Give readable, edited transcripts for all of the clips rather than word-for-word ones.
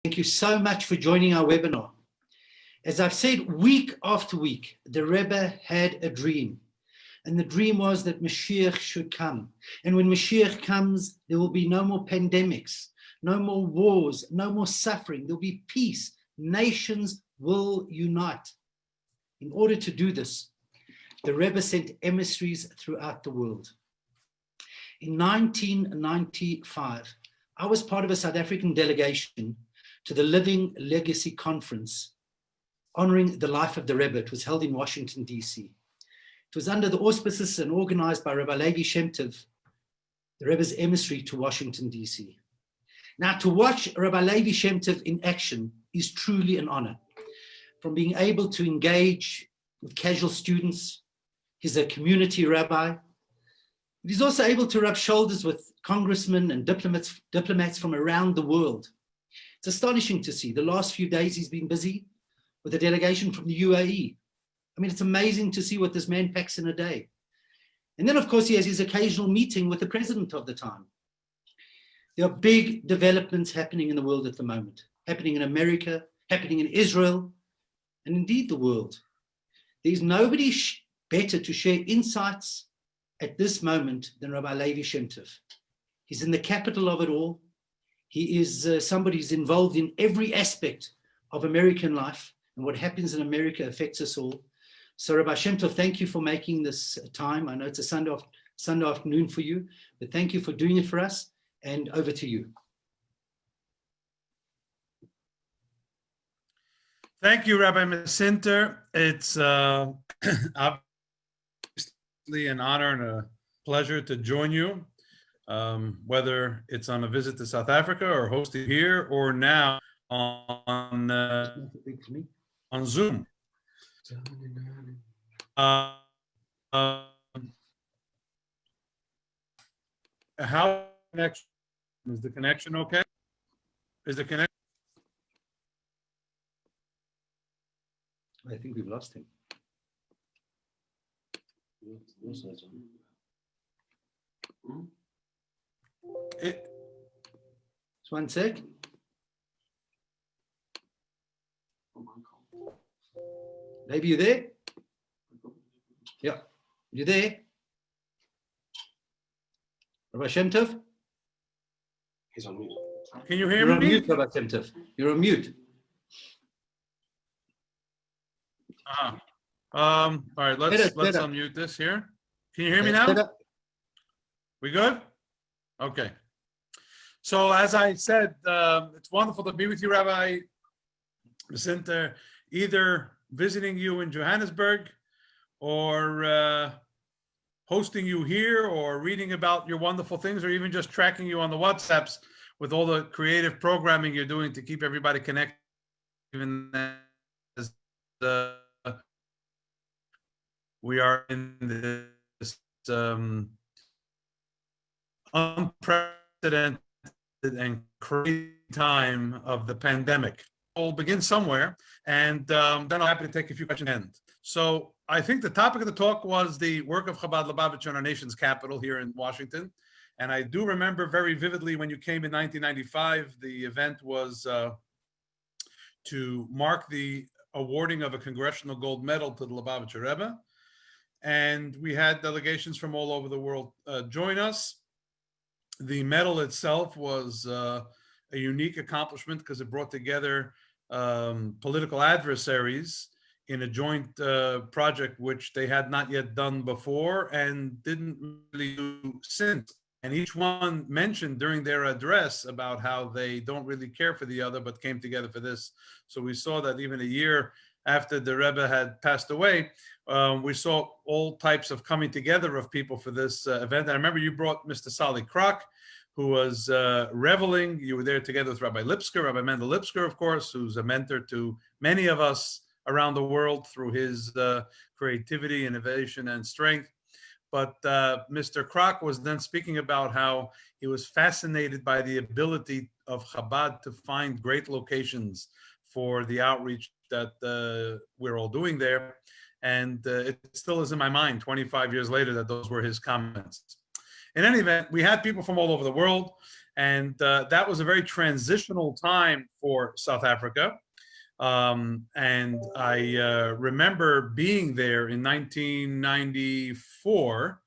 Thank you so much for joining our webinar. As I've said week after week, the Rebbe had a dream. And the dream was that Mashiach should come. And when Mashiach comes, there will be no more pandemics, no more wars, no more suffering. There'll be peace. Nations will unite. In order to do this, the Rebbe sent emissaries throughout the world. In 1995, I was part of a South African delegation to the Living Legacy Conference, honoring the life of the Rebbe. It was held in Washington, D.C. It was under the auspices and organized by Rabbi Levi Shem Tov, the Rebbe's emissary to Washington, D.C. Now, to watch Rabbi Levi Shem Tov in action is truly an honor. From being able to engage with casual students, he's a community rabbi. He's also able to rub shoulders with congressmen and diplomats from around the world. It's astonishing to see. The last few days he's been busy with a delegation from the UAE. I mean, it's amazing to see what this man packs in a day. And then, of course, he has his occasional meeting with the president of the time. There are big developments happening in the world at the moment, happening in America, happening in Israel, and indeed the world. There's nobody better to share insights at this moment than Rabbi Levi Shem Tov. He's in the capital of it all. He is somebody who's involved in every aspect of American life, and what happens in America affects us all. So Rabbi Shem Tov, thank you for making this time. I know it's a Sunday afternoon for you, but thank you for doing it for us, and over to you. Thank you, Rabbi Mesinter. It's obviously an honor and a pleasure to join you, whether it's on a visit to South Africa or hosted here or now on Zoom. How connection? Is the connection okay? Is the connection? I think we've lost him. Just one sec. Maybe you there? Yeah, you there? Rabbi Shem Tov? He's on mute. Can you hear You're me? on mute, Rabbi Shem Tov. You're on mute. All right, let's Better. unmute this here. Can you hear me now? We good? Okay. So as I said, it's wonderful to be with you, Rabbi Mesinter, either visiting you in Johannesburg or hosting you here or reading about your wonderful things or even just tracking you on the WhatsApps with all the creative programming you're doing to keep everybody connected, even as we are in this unprecedented and crazy time of the pandemic. We'll begin somewhere, and then I'm happy to take a few questions at the end. So I think the topic of the talk was the work of Chabad Lubavitch in our nation's capital here in Washington. And I do remember very vividly when you came in 1995, the event was to mark the awarding of a Congressional Gold Medal to the Lubavitcher Rebbe. And we had delegations from all over the world join us. The medal itself was a unique accomplishment because it brought together political adversaries in a joint project which they had not yet done before and didn't really do since. And each one mentioned during their address about how they don't really care for the other, but came together for this. So we saw that even a year after the Rebbe had passed away, we saw all types of coming together of people for this event. And I remember you brought Mr. Sally Kroc, who was reveling. You were there together with Rabbi Lipsker, Rabbi Mendel Lipsker, of course, who's a mentor to many of us around the world through his creativity, innovation, and strength. But Mr. Kroc was then speaking about how he was fascinated by the ability of Chabad to find great locations for the outreach that we're all doing there. And it still is in my mind 25 years later that those were his comments. In any event, we had people from all over the world. And that was a very transitional time for South Africa. And I remember being there in 1994,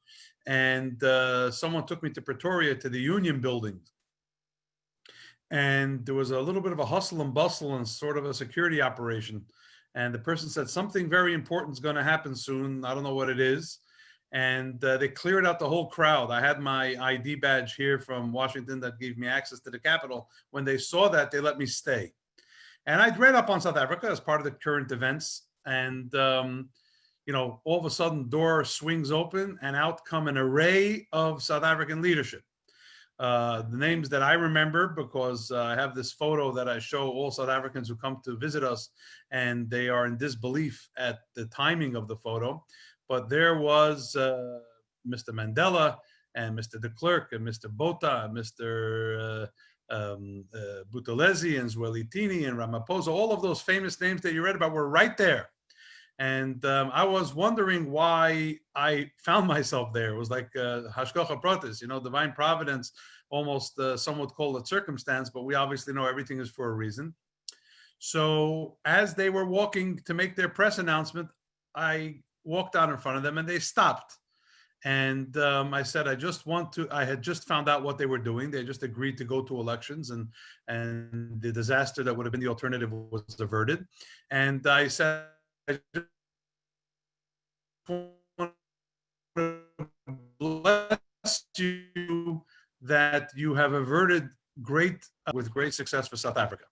and someone took me to Pretoria to the Union Building. And there was a little bit of a hustle and bustle and sort of a security operation. And the person said, something very important is going to happen soon. I don't know what it is. And they cleared out the whole crowd. I had my ID badge here from Washington that gave me access to the Capitol. When they saw that, they let me stay. And I'd read up on South Africa as part of the current events. And, you know, all of a sudden, door swings open and out come an array of South African leadership. The names that I remember, because I have this photo that I show all South Africans who come to visit us, and they are in disbelief at the timing of the photo. But there was Mr. Mandela and Mr. de Klerk and Mr. Botha, and Mr. Buthelezi and Zwelithini and Ramaphosa. All of those famous names that you read about were right there. And I was wondering why I found myself there. It was like Hashgacha Pratis, you know, divine providence, almost some would call it circumstance, but we obviously know everything is for a reason. So as they were walking to make their press announcement, I walked out in front of them and they stopped. And I said, I had just found out what they were doing. They just agreed to go to elections, and the disaster that would have been the alternative was averted. And I said, I just want to bless you that you have averted with great success for South Africa.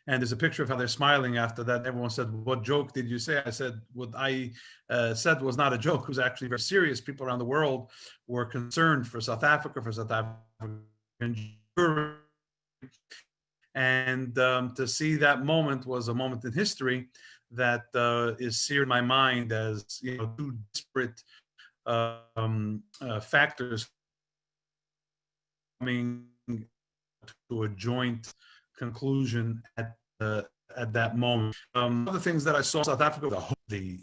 And there's a picture of how they're smiling after that. Everyone said, what joke did you say? I said, what I said was not a joke. It was actually very serious. People around the world were concerned for South Africa, for South African Jewry. And to see that moment was a moment in history that is seared in my mind as, you know, two disparate factors coming to a joint conclusion at that moment. Other things that I saw in South Africa, the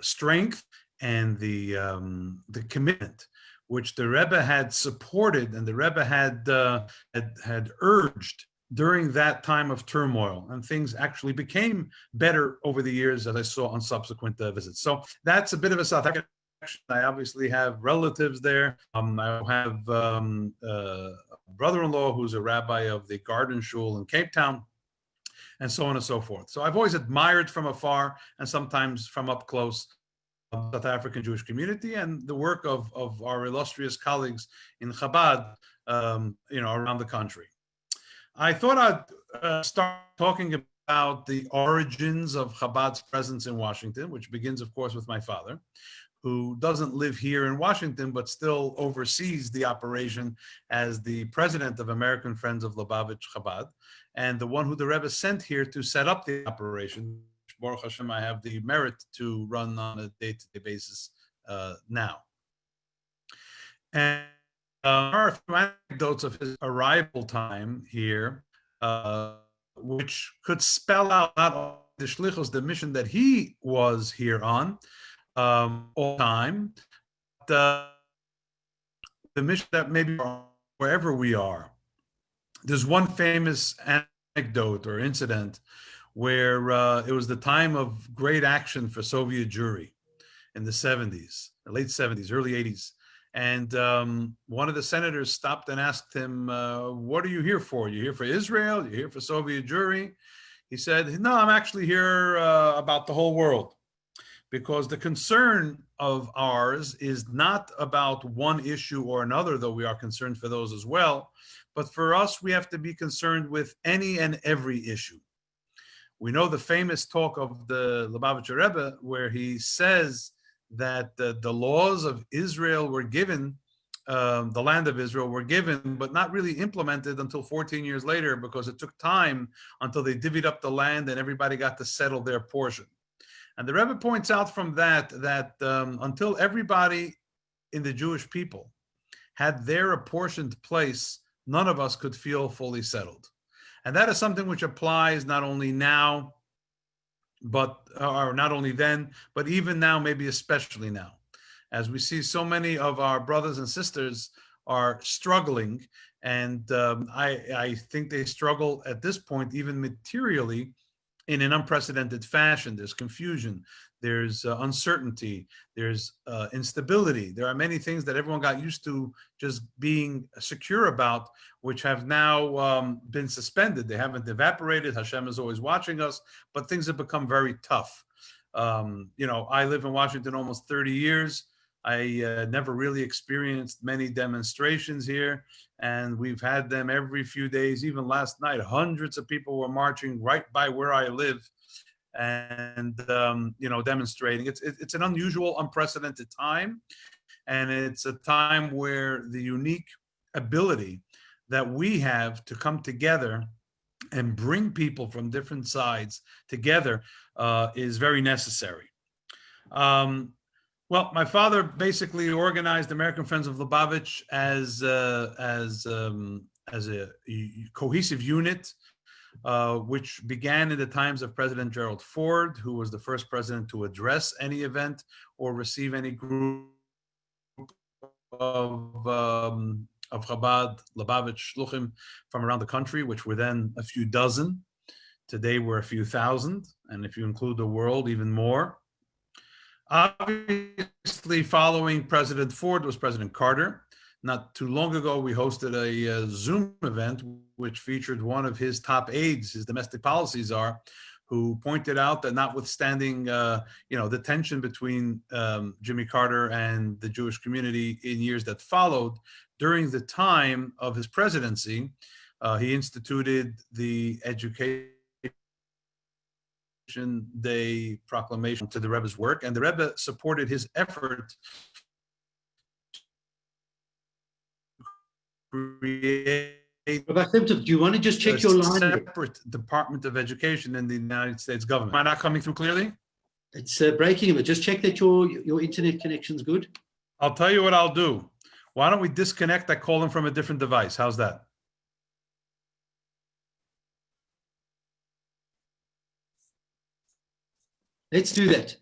strength and the commitment which the Rebbe had supported and the Rebbe had urged during that time of turmoil, and things actually became better over the years, as I saw on subsequent visits. So that's a bit of a South African connection. I obviously have relatives there. I have a brother-in-law who's a rabbi of the Garden Shul in Cape Town, and so on and so forth. So I've always admired from afar and sometimes from up close the South African Jewish community and the work of our illustrious colleagues in Chabad, you know, around the country. I thought I'd start talking about the origins of Chabad's presence in Washington, which begins, of course, with my father, who doesn't live here in Washington, but still oversees the operation as the president of American Friends of Lubavitch Chabad, and the one who the Rebbe sent here to set up the operation, which, Baruch Hashem, I have the merit to run on a day-to-day basis now. And there are a few anecdotes of his arrival time here, which could spell out not only the shlichus, the mission that he was here on all time, but the mission that maybe wherever we are. There's one famous anecdote or incident where it was the time of great action for Soviet Jewry in the 70s, late 70s, early 80s. And one of the senators stopped and asked him, what are you here for? You here for Israel? You here for Soviet Jewry? He said, no, I'm actually here about the whole world. Because the concern of ours is not about one issue or another, though we are concerned for those as well. But for us, we have to be concerned with any and every issue. We know the famous talk of the Lubavitcher Rebbe, where he says that the laws of Israel were given, the land of Israel were given, but not really implemented until 14 years later, because it took time until they divvied up the land and everybody got to settle their portion. And the Rebbe points out from that until everybody in the Jewish people had their apportioned place, none of us could feel fully settled. And that is something which applies not only now, or not only then, but even now, maybe especially now, as we see so many of our brothers and sisters are struggling And I think they struggle at this point, even materially, in an unprecedented fashion. There's confusion, there's uncertainty, there's instability. There are many things that everyone got used to just being secure about, which have now been suspended. They haven't evaporated. Hashem is always watching us, but things have become very tough. I live in Washington almost 30 years. I never really experienced many demonstrations here, and we've had them every few days. Even last night, hundreds of people were marching right by where I live and demonstrating. It's an unusual, unprecedented time, and it's a time where the unique ability that we have to come together and bring people from different sides together is very necessary. Well, my father basically organized American Friends of Lubavitch as a cohesive unit, which began in the times of President Gerald Ford, who was the first president to address any event or receive any group of Chabad, Lubavitch, Shluchim from around the country, which were then a few dozen. Today we're a few thousand, and if you include the world, even more. Obviously, following President Ford was President Carter. Not too long ago, we hosted a Zoom event which featured one of his top aides, his domestic policy czar, who pointed out that notwithstanding the tension between Jimmy Carter and the Jewish community in years that followed, during the time of his presidency, he instituted the Education Day proclamation to the Rebbe's work, and the Rebbe supported his effort to create Rabbi Simtov, do you want to just check your line? Separate Department of Education in the United States government. Am I not coming through clearly? It's breaking a bit. Just check that your internet connection's good. I'll tell you what I'll do. Why don't we disconnect? I call them from a different device. How's that? Let's do that.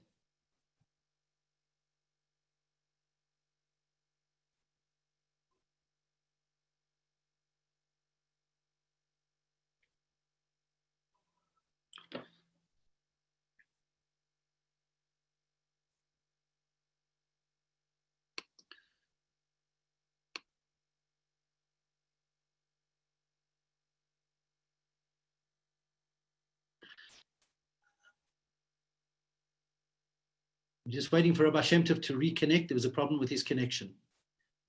I'm just waiting for Rabbi Shem Tov to reconnect. There was a problem with his connection.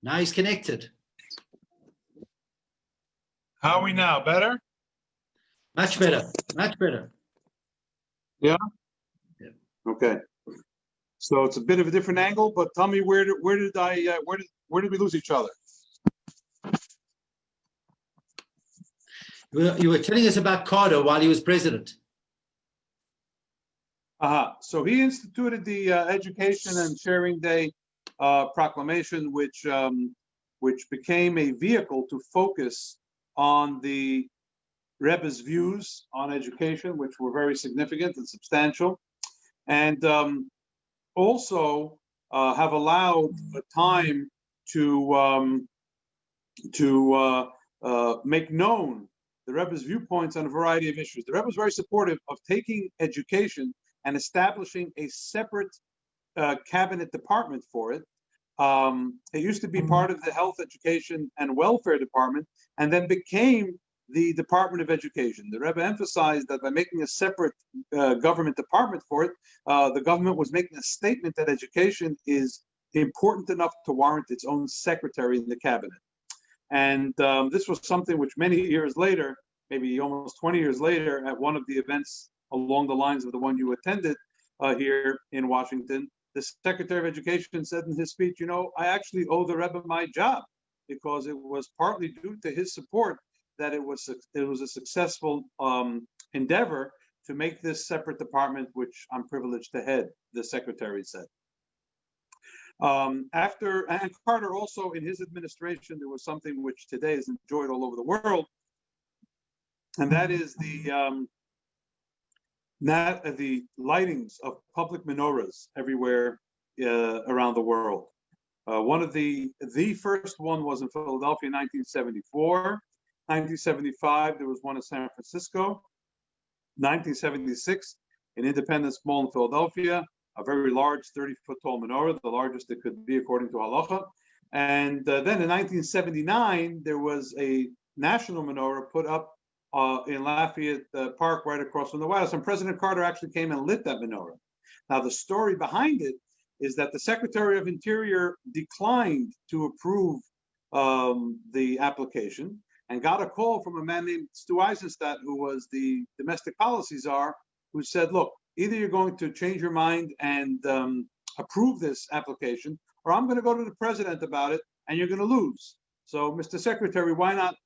Now he's connected. How are we now? Better? Much better. Much better. Yeah? Yeah. Okay. So it's a bit of a different angle, but tell me where did we lose each other? You were telling us about Carter while he was president. So he instituted the Education and Sharing Day proclamation, which became a vehicle to focus on the Rebbe's views on education, which were very significant and substantial, and also have allowed a time to make known the Rebbe's viewpoints on a variety of issues. The Rebbe was very supportive of taking education and establishing a separate cabinet department for it. It used to be part of the Health, Education, and Welfare Department, and then became the Department of Education. The Rebbe emphasized that by making a separate government department for it, the government was making a statement that education is important enough to warrant its own secretary in the cabinet. And this was something which many years later, maybe almost 20 years later, at one of the events along the lines of the one you attended here in Washington, the Secretary of Education said in his speech, I actually owe the Rebbe my job, because it was partly due to his support that it was a successful endeavor to make this separate department, which I'm privileged to head, the Secretary said. And Carter also, in his administration, there was something which today is enjoyed all over the world, and that is the lightings of public menorahs everywhere around the world. One of the first one was in Philadelphia in 1974. 1975, there was one in San Francisco. 1976, in Independence Mall in Philadelphia, a very large 30-foot tall menorah, the largest it could be according to halacha. And then in 1979, there was a national menorah put up in Lafayette Park right across from the White House. And President Carter actually came and lit that menorah. Now, the story behind it is that the Secretary of Interior declined to approve the application and got a call from a man named Stu Eisenstadt, who was the domestic policy czar, who said, look, either you're going to change your mind and approve this application, or I'm going to go to the president about it and you're going to lose. So, Mr. Secretary, why not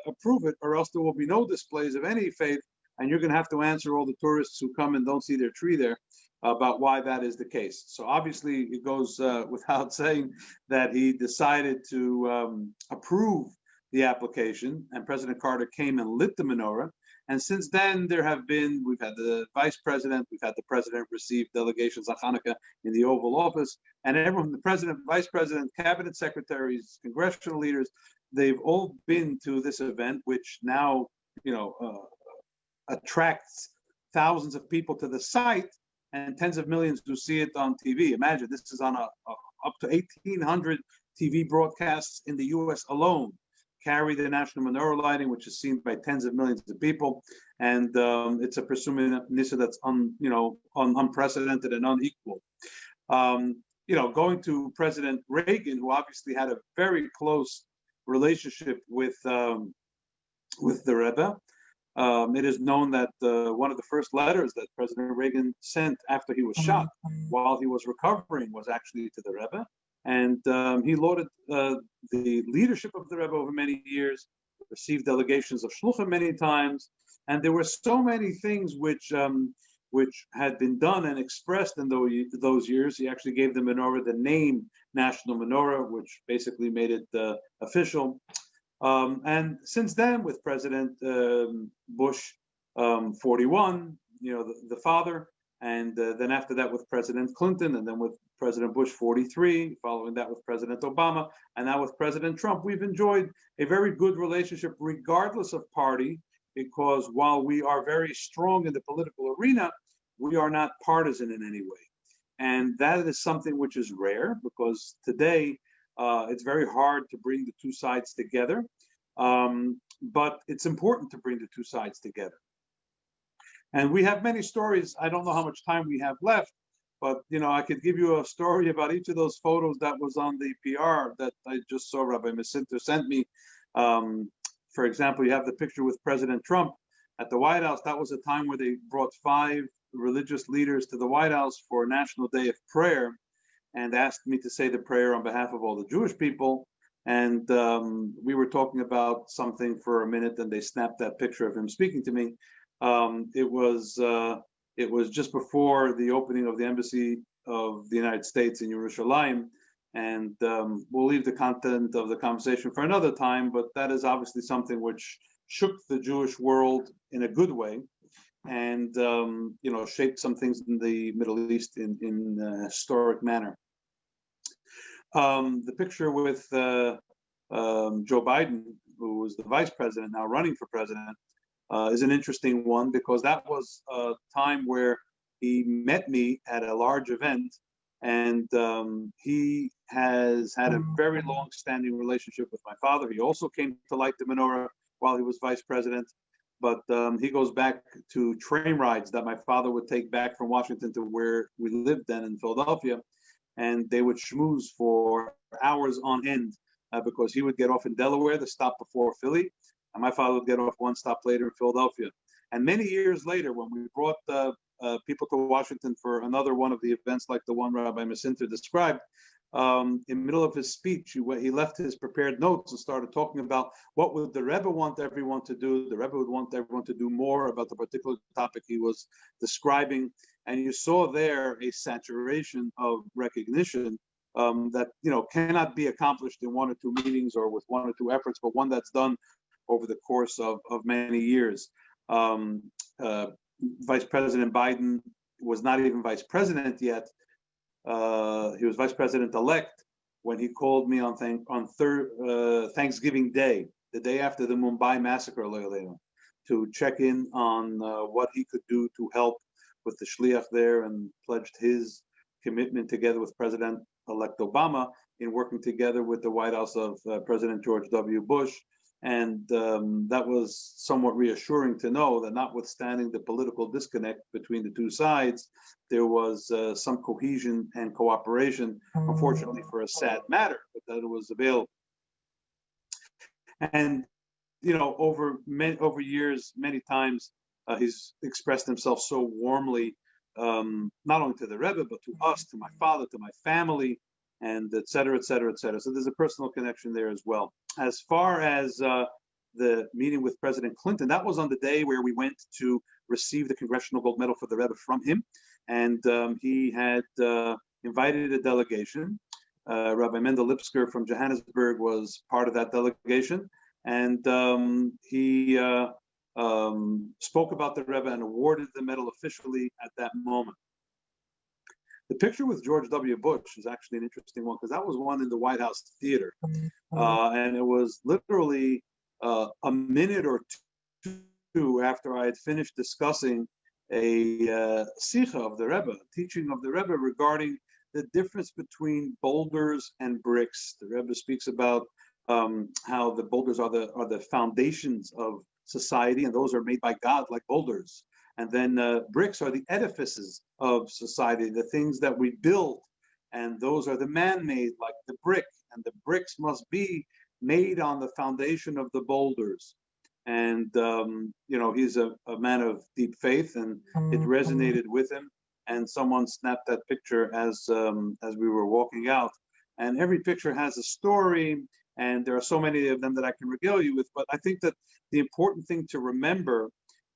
approve it, or else there will be no displays of any faith, and you're going to have to answer all the tourists who come and don't see their tree there about why that is the case. So obviously it goes without saying that he decided to approve the application, and President Carter came and lit the menorah. And since then, we've had the vice president, we've had the president receive delegations on Hanukkah in the Oval Office, and everyone, the president, vice president, cabinet secretaries, congressional leaders, they've all been to this event, which now, attracts thousands of people to the site and tens of millions who see it on TV. Imagine this is on up to 1,800 TV broadcasts in the U.S. alone. Carry the national menorah lighting, which is seen by tens of millions of people, and it's a presuming nissa that's unprecedented and unequal. Going to President Reagan, who obviously had a very close relationship with the Rebbe. It is known that one of the first letters that President Reagan sent after he was shot, while he was recovering, was actually to the Rebbe. And he lauded the leadership of the Rebbe over many years, received delegations of shluchim many times, and there were so many things which had been done and expressed in those years. He actually gave the menorah the name National Menorah, which basically made it official. And since then, with President Bush 41, the father, and then after that with President Clinton, and then with President Bush 43, following that with President Obama, and now with President Trump, we've enjoyed a very good relationship regardless of party, because while we are very strong in the political arena, we are not partisan in any way. And that is something which is rare, because today it's very hard to bring the two sides together, but it's important to bring the two sides together. And we have many stories. I don't know how much time we have left, but I could give you a story about each of those photos that was on the PR that I just saw Rabbi Mesinter sent me. For example, you have the picture with President Trump at the White House. That was a time where they brought 5 religious leaders to the White House for a National Day of Prayer, and asked me to say the prayer on behalf of all the Jewish people. And we were talking about something for a minute, and they snapped that picture of him speaking to me. It was just before the opening of the embassy of the United States in Yerushalayim, and we'll leave the content of the conversation for another time, but that is obviously something which shook the Jewish world in a good way, and shaped some things in the Middle East in a historic manner. The picture with Joe Biden, who was the vice president, now running for president, is an interesting one, because that was a time where he met me at a large event, and he has had a very long-standing relationship with my father. He also came to light the menorah while he was vice president, but he goes back to train rides that my father would take back from Washington to where we lived then in Philadelphia, and they would schmooze for hours on end, because he would get off in Delaware, the stop before Philly, and my father would get off one stop later in Philadelphia. And many years later, when we brought people to Washington for another one of the events like the one Rabbi Mesinter described, in the middle of his speech, he left his prepared notes and started talking about what would the Rebbe want everyone to do. The Rebbe would want everyone to do more about the particular topic he was describing. And you saw there a saturation of recognition that cannot be accomplished in 1 or 2 meetings or with 1 or 2 efforts, but one that's done over the course of many years. Vice President Biden was not even vice president yet. He was vice president-elect when he called me on Thanksgiving Day, the day after the Mumbai massacre, to check in on what he could do to help with the shliach there, and pledged his commitment together with President-elect Obama in working together with the White House of President George W. Bush. And that was somewhat reassuring to know that, notwithstanding the political disconnect between the two sides, there was some cohesion and cooperation, unfortunately for a sad matter, but that it was available. And, over years, many times, he's expressed himself so warmly, not only to the Rebbe, but to us, to my father, to my family, and et cetera, et cetera, et cetera. So there's a personal connection there as well. As far as the meeting with President Clinton, that was on the day where we went to receive the Congressional Gold Medal for the Rebbe from him. And he had invited a delegation. Rabbi Mendel Lipsker from Johannesburg was part of that delegation. And he spoke about the Rebbe and awarded the medal officially at that moment. The picture with George W. Bush is actually an interesting one, because that was one in the White House theater. And it was literally a minute or two after I had finished discussing a sikha of the Rebbe, teaching of the Rebbe regarding the difference between boulders and bricks. The Rebbe speaks about how the boulders are the foundations of society, and those are made by God like boulders. And then bricks are the edifices of society, the things that we build, and those are the man-made, like the brick. And the bricks must be made on the foundation of the boulders. And he's a man of deep faith, and it resonated with him. And someone snapped that picture as we were walking out. And every picture has a story, and there are so many of them that I can regale you with. But I think that the important thing to remember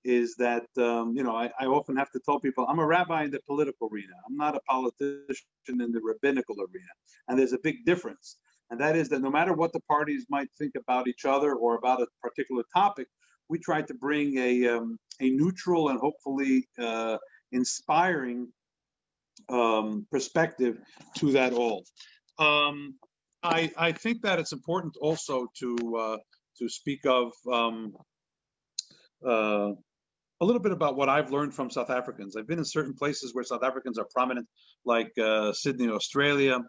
is that, I often have to tell people, I'm a rabbi in the political arena. I'm not a politician in the rabbinical arena. And there's a big difference. And that is that no matter what the parties might think about each other or about a particular topic, we try to bring a neutral and hopefully inspiring perspective to that all. I think that it's important also to speak of a little bit about what I've learned from South Africans. I've been in certain places where South Africans are prominent, like Sydney, Australia,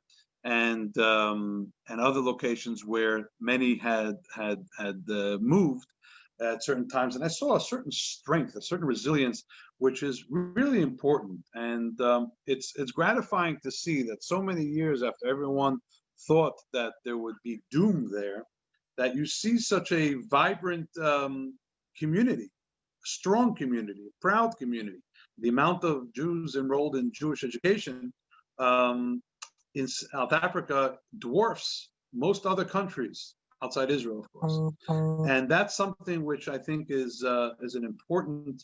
and other locations where many had moved at certain times, and I saw a certain strength, a certain resilience, which is really important. And it's gratifying to see that so many years after everyone thought that there would be doom there, that you see such a vibrant community, strong community, proud community. The amount of Jews enrolled in Jewish education in South Africa dwarfs most other countries outside Israel, of course. And that's something which I think is an important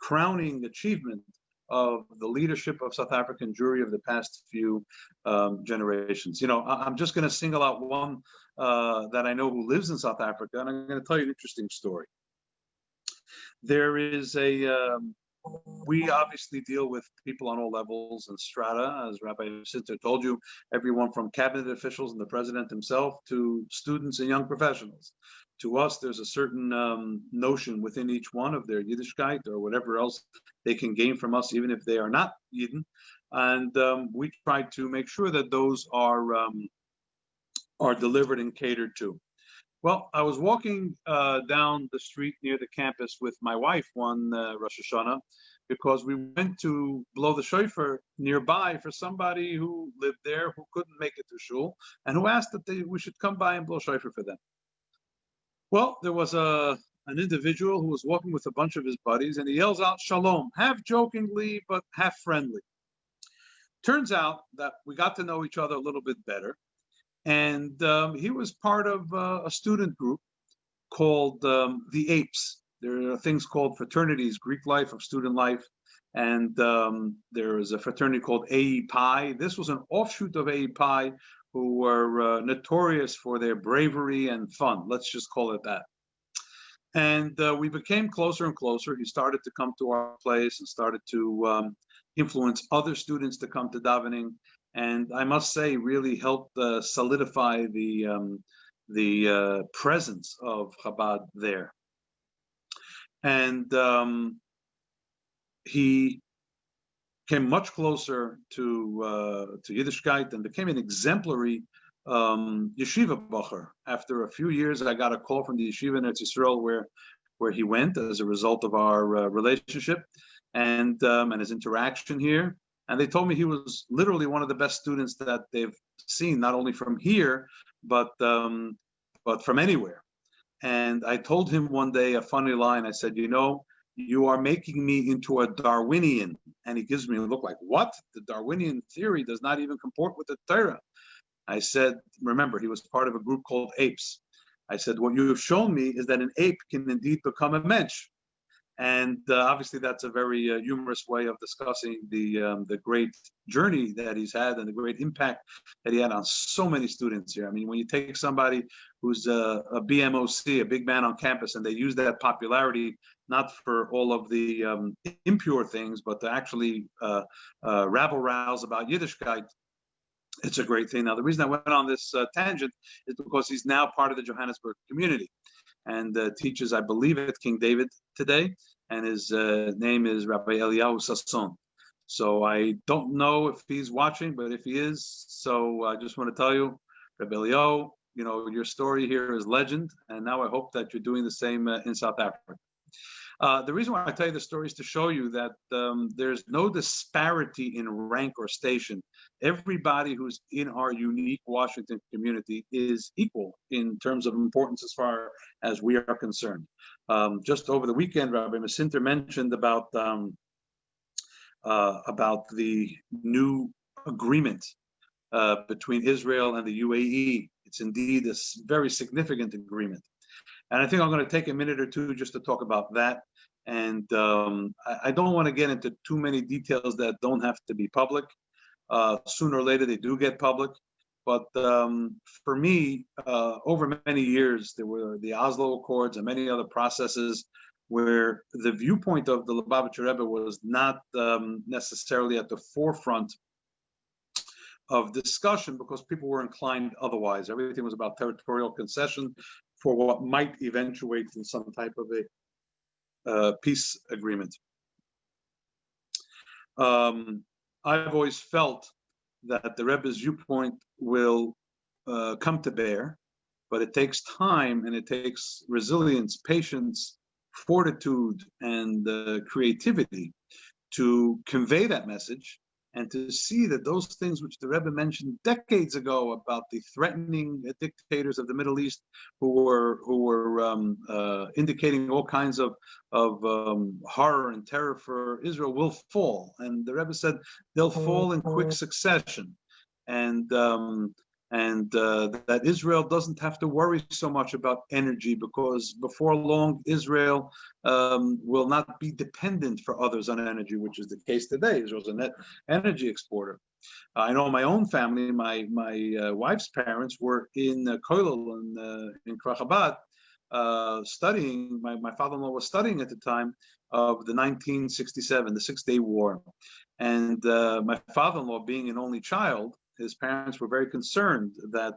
crowning achievement of the leadership of South African Jewry of the past few generations. I'm just going to single out one that I know who lives in South Africa, and I'm going to tell you an interesting story. There is we obviously deal with people on all levels and strata, as Rabbi Sitter told you, everyone from cabinet officials and the president himself to students and young professionals. To us, there's a certain notion within each one of their Yiddishkeit or whatever else they can gain from us, even if they are not Yidden. And we try to make sure that those are delivered and catered to. Well, I was walking down the street near the campus with my wife one Rosh Hashanah, because we went to blow the shofar nearby for somebody who lived there who couldn't make it to shul, and who asked that we should come by and blow shofar for them. Well, there was an individual who was walking with a bunch of his buddies, and he yells out "Shalom," half jokingly but half friendly. Turns out that we got to know each other a little bit better. And he was part of a student group called the Apes. There are things called fraternities, Greek life of student life. And there is a fraternity called AE Pi. This was an offshoot of AE Pi, who were notorious for their bravery and fun. Let's just call it that. And we became closer and closer. He started to come to our place and started to influence other students to come to davening. and I must say really helped solidify the presence of Chabad there. And he came much closer to Yiddishkeit and became an exemplary yeshiva bacher. After a few years, I got a call from the yeshiva in Eretz Yisrael where he went as a result of our relationship and his interaction here. And they told me he was literally one of the best students that they've seen, not only from here, but from anywhere. And I told him one day a funny line. I said, you are making me into a Darwinian. And he gives me a look like, what? The Darwinian theory does not even comport with the Torah. I said, remember, he was part of a group called Apes. I said, what you have shown me is that an ape can indeed become a mensch. And obviously, that's a very humorous way of discussing the great journey that he's had and the great impact that he had on so many students here. I mean, when you take somebody who's a BMOC, a big man on campus, and they use that popularity not for all of the impure things, but to actually rabble-rouse about Yiddishkeit, it's a great thing. Now, the reason I went on this tangent is because he's now part of the Johannesburg community and teaches, I believe, at King David today, and his name is Rabbi Eliyahu Sasson. So I don't know if he's watching, but if he is, so I just want to tell you, Rabbi Eliyahu, your story here is legend, and now I hope that you're doing the same in South Africa. The reason why I tell you the story is to show you that there's no disparity in rank or station. Everybody who's in our unique Washington community is equal in terms of importance as far as we are concerned. Just over the weekend, Rabbi Masinter mentioned about the new agreement between Israel and the UAE. It's indeed a very significant agreement. And I think I'm going to take a minute or two just to talk about that. And I don't want to get into too many details that don't have to be public. Sooner or later, they do get public. But for me, over many years, there were the Oslo Accords and many other processes where the viewpoint of the Lubavitcher Rebbe was not necessarily at the forefront of discussion because people were inclined otherwise. Everything was about territorial concession for what might eventuate in some type of a peace agreement. I've always felt that the Rebbe's viewpoint will come to bear, but it takes time and it takes resilience, patience, fortitude, and creativity to convey that message and to see that those things which the Rebbe mentioned decades ago about the threatening dictators of the Middle East who were indicating all kinds of horror and terror for Israel will fall. And the Rebbe said they'll fall in quick succession. And that Israel doesn't have to worry so much about energy because before long, Israel will not be dependent for others on energy, which is the case today. Israel's a net energy exporter. I know my own family, my wife's parents were in Koilel in Kfar Chabad studying. My father-in-law was studying at the time of the 1967, the Six-Day War. And my father-in-law, being an only child, his parents were very concerned that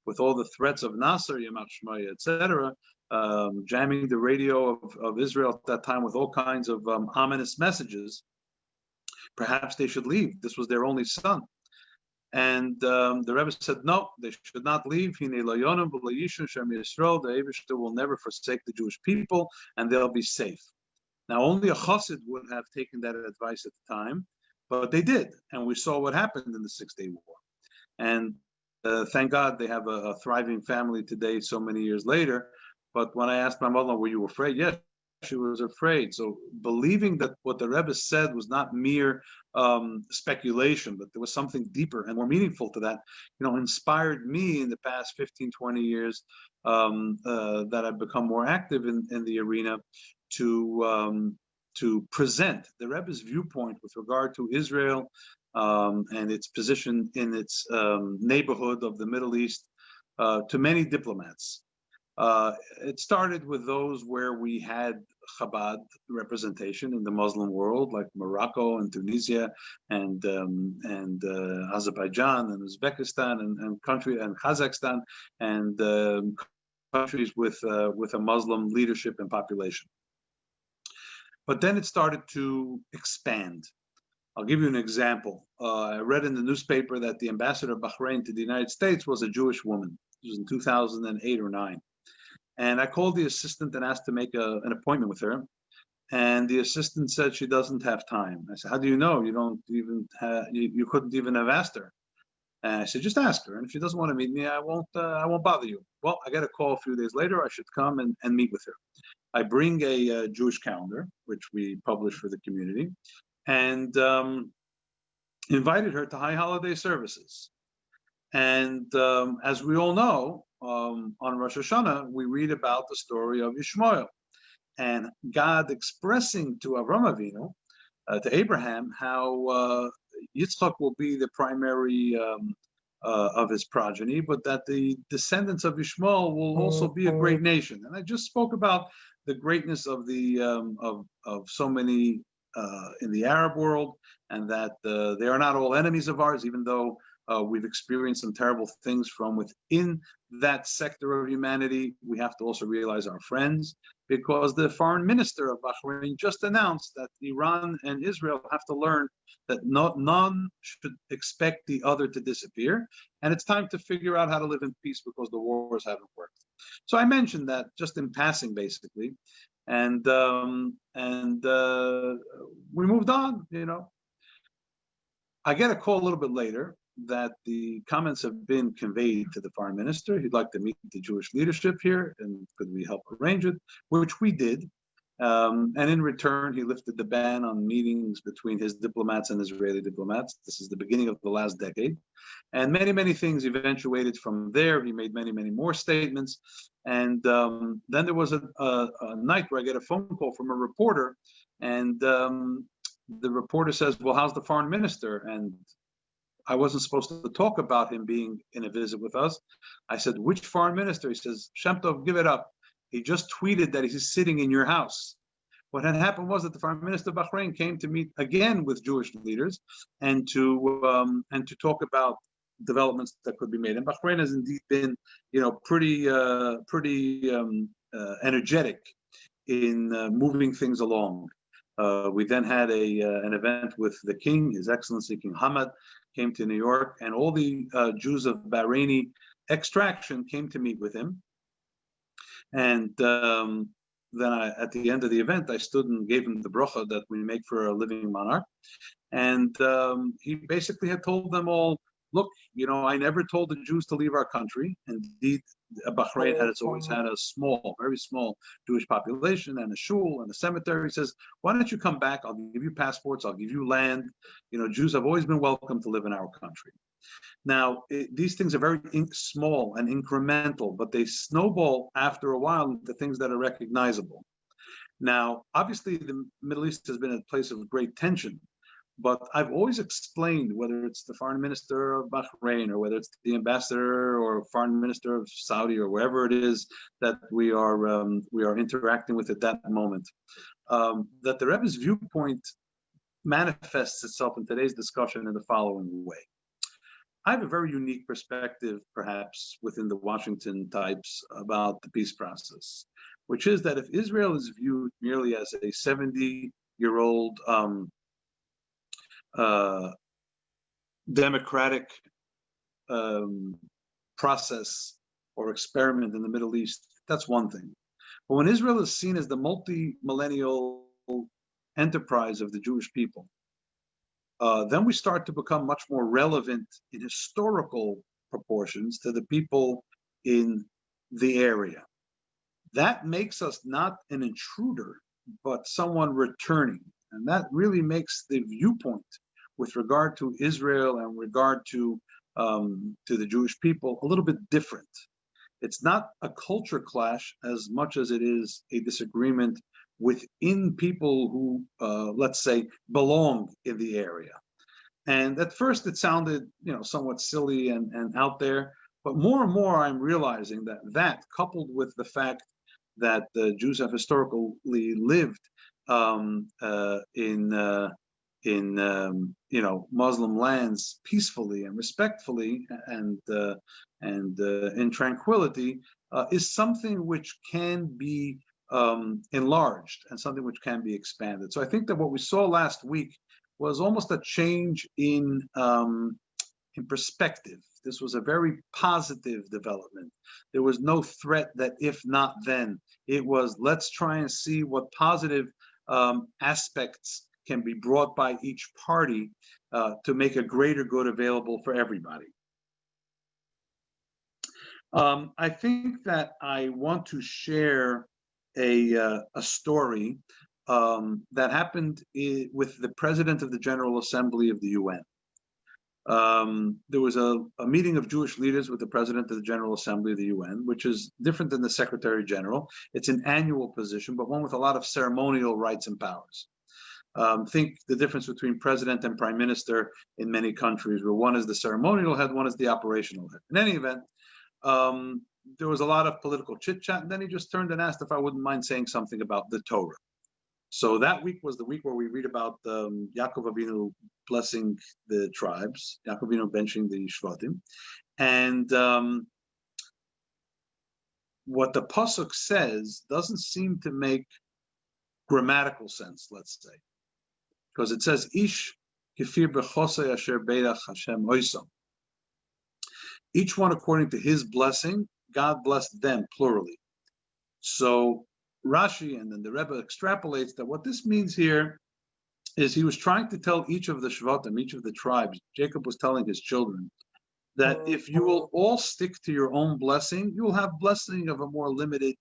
with all the threats of Nasser, Yamach Shmaya, etc., jamming the radio of Israel at that time with all kinds of ominous messages, perhaps they should leave. This was their only son. And the Rebbe said, no, they should not leave. The Eibishter will never forsake the Jewish people, and they'll be safe. Now, only a chassid would have taken that advice at the time, but they did, and we saw what happened in the Six-Day War. And thank God they have a thriving family today, so many years later. But when I asked my mother, were you afraid? Yes, she was afraid. So believing that what the Rebbe said was not mere speculation, but there was something deeper and more meaningful to that, inspired me in the past 15, 20 years that I've become more active in the arena to present the Rebbe's viewpoint with regard to Israel and its position in its neighborhood of the Middle East to many diplomats. It started with those where we had Chabad representation in the Muslim world, like Morocco and Tunisia and Azerbaijan and Uzbekistan and Kazakhstan and countries with a Muslim leadership and population. But then it started to expand. I'll give you an example. I read in the newspaper that the ambassador of Bahrain to the United States was a Jewish woman. It was in 2008 or 9. And I called the assistant and asked to make an appointment with her. And the assistant said she doesn't have time. I said, how do you know? You don't even you couldn't even have asked her. And I said, just ask her. And if she doesn't want to meet me, I won't bother you. Well, I got a call a few days later. I should come and meet with her. I bring a Jewish calendar, which we publish for the community, and invited her to high holiday services. And as we all know, on Rosh Hashanah, we read about the story of Yishmael and God expressing to Avram Avinu, to Abraham, how Yitzchak will be the primary of his progeny, but that the descendants of Yishmael will also be a great nation. And I just spoke about the greatness of the of so many in the Arab world, and that they are not all enemies of ours, even though we've experienced some terrible things from within that sector of humanity. We have to also realize our friends, because the foreign minister of Bahrain just announced that Iran and Israel have to learn that none should expect the other to disappear, and it's time to figure out how to live in peace because the wars haven't worked. So I mentioned that just in passing, basically, and we moved on. I get a call a little bit later that the comments have been conveyed to the foreign minister. He'd like to meet the Jewish leadership here, and could we help arrange it? Which we did. And in return, he lifted the ban on meetings between his diplomats and Israeli diplomats. This is the beginning of the last decade. And many, many things eventuated from there. He made many, many more statements. And then there was a night where I get a phone call from a reporter, and the reporter says, well, how's the foreign minister? And I wasn't supposed to talk about him being in a visit with us. I said, which foreign minister? He says, Shem Tov, give it up. He just tweeted that he's sitting in your house. What had happened was that the foreign minister of Bahrain came to meet again with Jewish leaders and to talk about developments that could be made. And Bahrain has indeed been, pretty energetic in moving things along. We then had an event with the king, His Excellency King Hamad, came to New York, and all the Jews of Bahraini extraction came to meet with him. And then at the end of the event, I stood and gave him the bracha that we make for a living monarch. And he basically had told them all, look, I never told the Jews to leave our country. Indeed, Bahrain has always had a small, very small Jewish population and a shul and a cemetery. He says, why don't you come back? I'll give you passports. I'll give you land. Jews have always been welcome to live in our country. Now, these things are very small and incremental, but they snowball after a while into things that are recognizable. Now, obviously, the Middle East has been a place of great tension. But I've always explained, whether it's the foreign minister of Bahrain or whether it's the ambassador or foreign minister of Saudi or wherever it is that we are interacting with at that moment, that the Rebbe's viewpoint manifests itself in today's discussion in the following way. I have a very unique perspective, perhaps, within the Washington types about the peace process, which is that if Israel is viewed merely as a 70-year-old democratic process or experiment in the Middle East, that's one thing. But when Israel is seen as the multi-millennial enterprise of the Jewish people, then we start to become much more relevant in historical proportions to the people in the area. That makes us not an intruder, but someone returning. And that really makes the viewpoint with regard to Israel and regard to the Jewish people a little bit different. It's not a culture clash as much as it is a disagreement within people who, let's say, belong in the area. And at first it sounded, somewhat silly and out there, but more and more I'm realizing that coupled with the fact that the Jews have historically lived in Muslim lands peacefully and respectfully and in tranquility is something which can be enlarged and something which can be expanded. So I think that what we saw last week was almost a change in perspective. This was a very positive development. There was no threat that if not then. It was, let's try and see what positive aspects can be brought by each party to make a greater good available for everybody. I think that I want to share a story that happened with the President of the General Assembly of the UN. There was a meeting of Jewish leaders with the President of the General Assembly of the UN, which is different than the Secretary General. It's an annual position, but one with a lot of ceremonial rights and powers. Think the difference between President and Prime Minister in many countries, where one is the ceremonial head, one is the operational head. In any event, there was a lot of political chit-chat, and then he just turned and asked if I wouldn't mind saying something about the Torah. So that week was the week where we read about Yaakov Avinu blessing the tribes, Yaakov Avinu benching the Shvatim. And what the Pasuk says doesn't seem to make grammatical sense, let's say. Because it says, Ish kefir bechosei asher beirach Hashem oisam. Each one according to his blessing, God blessed them, plurally. So Rashi and then the Rebbe extrapolates that what this means here is he was trying to tell each of the Shvatim, each of the tribes, Jacob was telling his children, that if you will all stick to your own blessing, you will have blessing of a more limited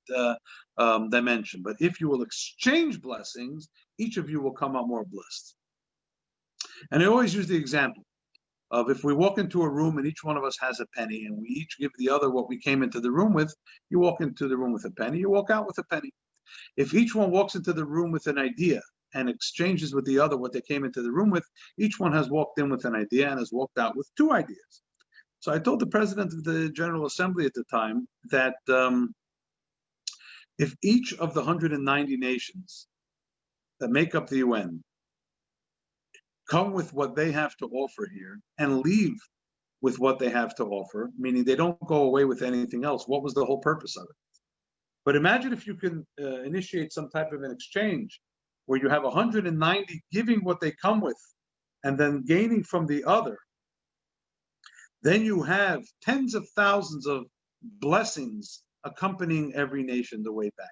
dimension. But if you will exchange blessings, each of you will come out more blessed. And I always use the example of if we walk into a room and each one of us has a penny and we each give the other what we came into the room with, you walk into the room with a penny, you walk out with a penny. If each one walks into the room with an idea and exchanges with the other what they came into the room with, each one has walked in with an idea and has walked out with two ideas. So I told the President of the General Assembly at the time that if each of the 190 nations that make up the UN come with what they have to offer here and leave with what they have to offer, meaning they don't go away with anything else, what was the whole purpose of it? But imagine if you can initiate some type of an exchange where you have 190 giving what they come with and then gaining from the other. Then you have tens of thousands of blessings accompanying every nation the way back.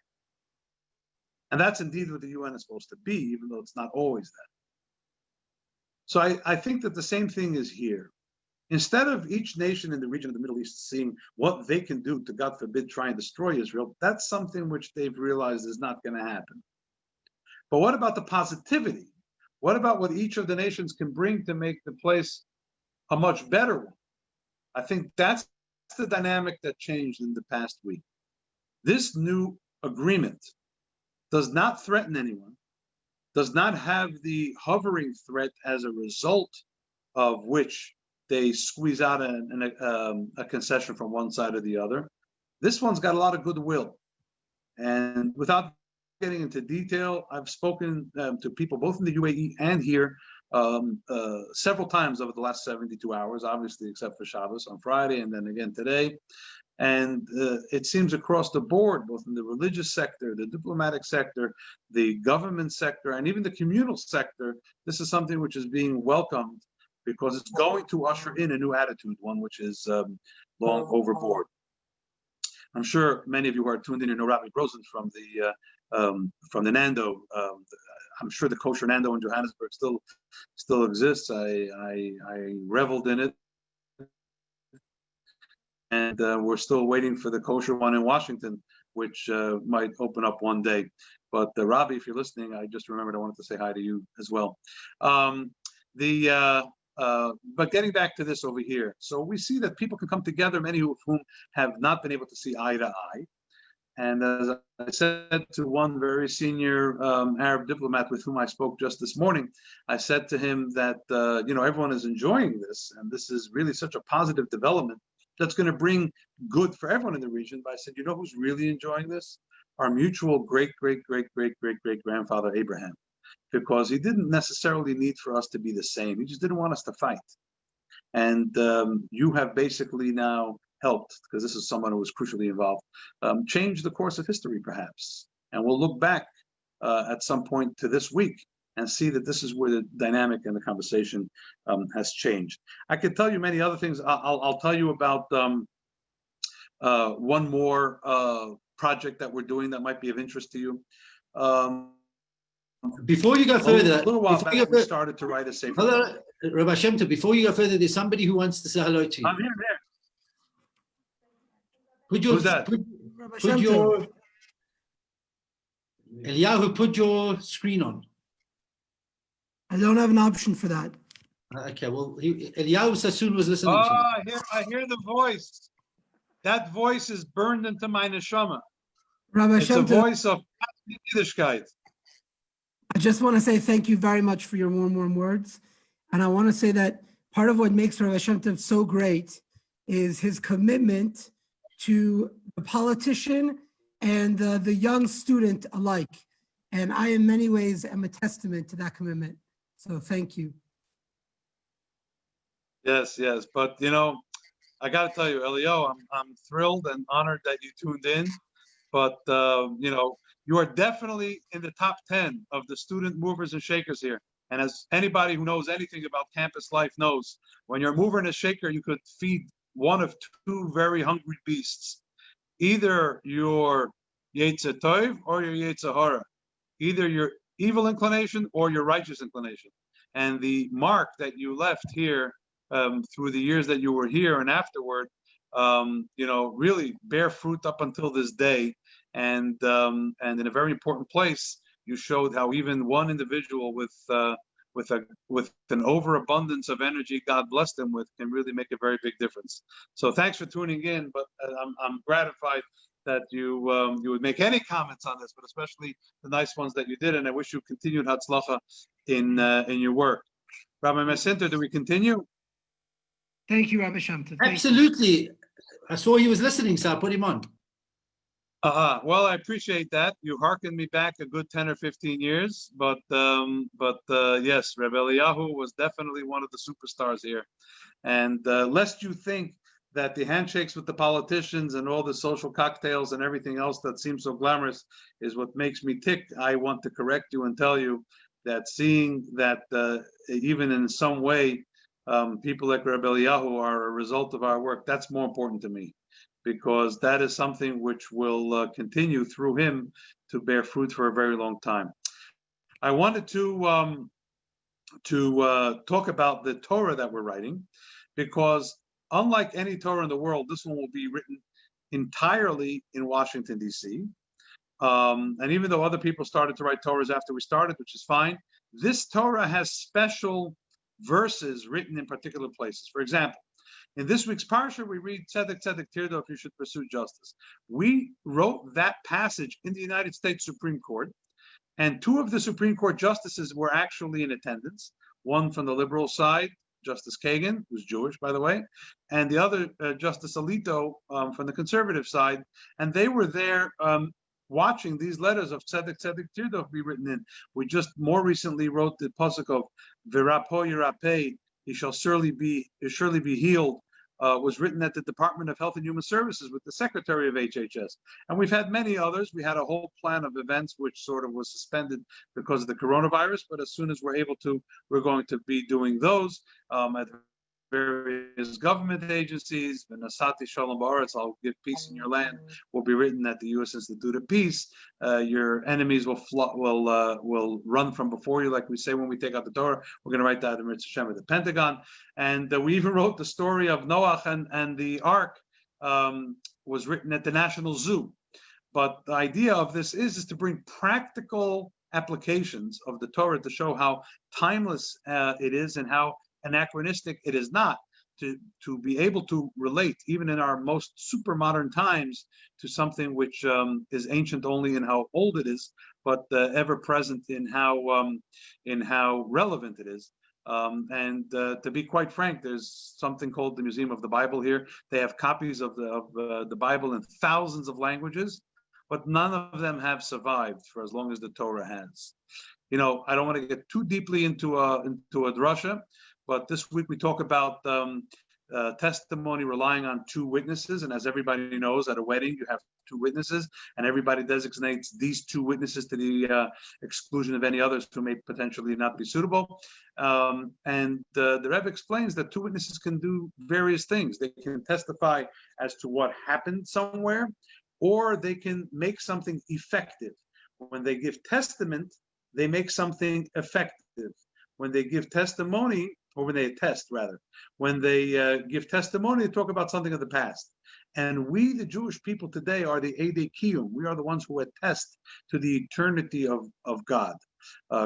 And that's indeed what the UN is supposed to be, even though it's not always that. So I think that the same thing is here. Instead of each nation in the region of the Middle East seeing what they can do to, God forbid, try and destroy Israel, that's something which they've realized is not going to happen. But what about the positivity? What about what each of the nations can bring to make the place a much better one? I think that's the dynamic that changed in the past week. This new agreement does not threaten anyone, does not have the hovering threat as a result of which they squeeze out a concession from one side or the other. This one's got a lot of goodwill. And without getting into detail, I've spoken to people both in the UAE and here several times over the last 72 hours, obviously except for Shabbos on Friday and then again today. And it seems across the board, both in the religious sector, the diplomatic sector, the government sector, and even the communal sector, this is something which is being welcomed because it's going to usher in a new attitude, one which is long overboard. I'm sure many of you who are tuned in know Rabbi Rosen from the Nando. I'm sure the kosher Nando in Johannesburg still exists. I reveled in it, and we're still waiting for the kosher one in Washington, which might open up one day. But Rabbi, if you're listening, I just remembered I wanted to say hi to you as well. But getting back to this over here, so we see that people can come together, many of whom have not been able to see eye to eye. And as I said to one very senior Arab diplomat with whom I spoke just this morning, I said to him that, everyone is enjoying this, and this is really such a positive development that's going to bring good for everyone in the region. But I said, you know who's really enjoying this? our mutual great-great-great-great-great-great-grandfather Abraham, because he didn't necessarily need for us to be the same. He just didn't want us to fight. And you have basically now helped, because this is someone who was crucially involved, change the course of history, perhaps. And we'll look back at some point to this week and see that this is where the dynamic and the conversation has changed. I could tell you many other things. I'll tell you about one more project that we're doing that might be of interest to you. Before you go further, a little while back, we started to write a sefer. Hello, Rabbi Shem Tov, before you go further, there's somebody who wants to say hello to you. I'm here. Who's that? Put your Eliyahu, put your screen on. I don't have an option for that. Okay, well, Eliyahu Sassoon was listening to you. I hear the voice. That voice is burned into my neshama. Rabbi It's a Shem Tov, voice of Yiddishkeit. I just want to say thank you very much for your warm words. And I want to say that part of what makes Rabbi Shem Tov so great is his commitment to the politician and the young student alike. And I, in many ways, am a testament to that commitment. So thank you. Yes. But, I got to tell you, Elio, I'm thrilled and honored that you tuned in. But, you are definitely in the top 10 of the student movers and shakers here. And as anybody who knows anything about campus life knows, when you're a mover and a shaker, you could feed one of two very hungry beasts. Either your Yetzer Tov or your Yetzer Hara. Either your evil inclination or your righteous inclination. And the mark that you left here through the years that you were here and afterward, really bear fruit up until this day. And in a very important place, you showed how even one individual with an overabundance of energy God blessed them with can really make a very big difference. So thanks for tuning in. But I'm gratified that you would make any comments on this, but especially the nice ones that you did. And I wish you continued hatzlacha in your work. Rabbi Mesenter, do we continue? Thank you, Rabbi Shem Tov. Thank you. Absolutely. I saw he was listening, so I put him on. Well, I appreciate that. You hearkened me back a good 10 or 15 years, but yes, Rebbe Eliyahu was definitely one of the superstars here. And lest you think that the handshakes with the politicians and all the social cocktails and everything else that seems so glamorous is what makes me tick, I want to correct you and tell you that seeing that even in some way, people like Rebbe Eliyahu are a result of our work, that's more important to me, because that is something which will continue through him to bear fruit for a very long time. I wanted to talk about the Torah that we're writing, because unlike any Torah in the world, this one will be written entirely in Washington, D.C. And even though other people started to write Torahs after we started, which is fine, this Torah has special verses written in particular places. For example, in this week's parsha, we read Tzedek Tzedek Tirdof, you should pursue justice. We wrote that passage in the United States Supreme Court, and two of the Supreme Court justices were actually in attendance. One from the liberal side, Justice Kagan, who's Jewish, by the way, and the other, Justice Alito, from the conservative side, and they were there watching these letters of Tzedek Tzedek Tirdof be written in. We just more recently wrote the pasuk of V'rapo Yirapeh, he shall surely be healed, was written at the Department of Health and Human Services with the Secretary of HHS. And we've had many others. We had a whole plan of events which sort of was suspended because of the coronavirus, but as soon as we're able to, we're going to be doing those at various government agencies. V'nasati Shalom Ba'aretz, I'll give peace in your land, will be written at the U.S. Institute of Peace. Your enemies will run from before you, like we say when we take out the Torah. We're going to write that in Mitzvah Shem at the Pentagon. And we even wrote the story of Noach and the Ark was written at the National Zoo. But the idea of this is to bring practical applications of the Torah to show how timeless it is and how anachronistic it is not, to be able to relate even in our most super modern times to something which is ancient only in how old it is, but ever present in how relevant it is. And to be quite frank, there's something called the Museum of the Bible here. They have copies of the Bible in thousands of languages. but none of them have survived for as long as the Torah has. You know, I don't want to get too deeply into a drasha, but this week we talk about testimony relying on two witnesses. And as everybody knows, at a wedding, you have two witnesses, and everybody designates these two witnesses to the exclusion of any others who may potentially not be suitable. And the Rebbe explains that two witnesses can do various things. They can testify as to what happened somewhere, or they can make something effective. When they give testament, they make something effective. When they give testimony, or when they attest rather, when they give testimony, they talk about something of the past. And we, the Jewish people today, are the Eidei Kiyum. We are the ones who attest to the eternity of God.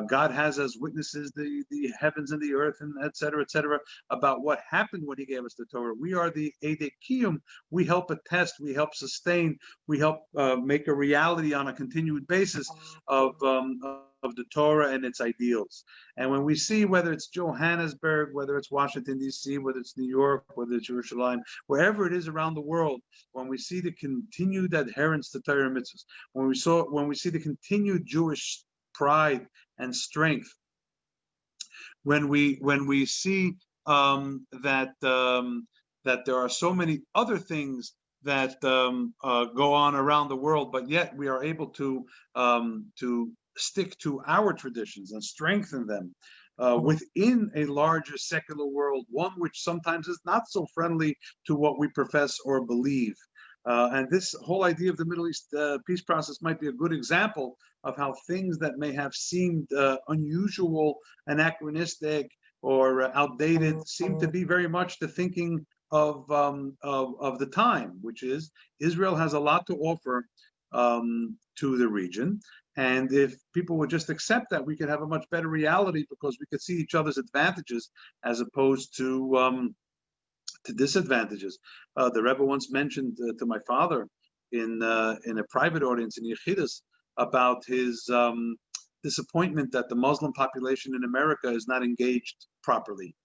God has as witnesses the heavens and the earth, and et cetera, about what happened when he gave us the Torah. We are the Eidei Kiyum. We help attest, we help sustain, we help make a reality on a continued basis of the Torah and its ideals. And when we see, whether it's Johannesburg, whether it's Washington, D.C., whether it's New York, whether it's Jerusalem, wherever it is around the world, when we see the continued adherence to Torah mitzvahs, when we see the continued Jewish pride and strength, when we see that there are so many other things that go on around the world, but yet we are able to stick to our traditions and strengthen them within a larger secular world, one which sometimes is not so friendly to what we profess or believe. And this whole idea of the Middle East peace process might be a good example of how things that may have seemed unusual, anachronistic, or outdated seem to be very much the thinking of the time, which is Israel has a lot to offer to the region. And if people would just accept that, we could have a much better reality, because we could see each other's advantages as opposed to disadvantages. The Rebbe once mentioned to my father in a private audience in Yechidus about his disappointment that the Muslim population in America is not engaged properly,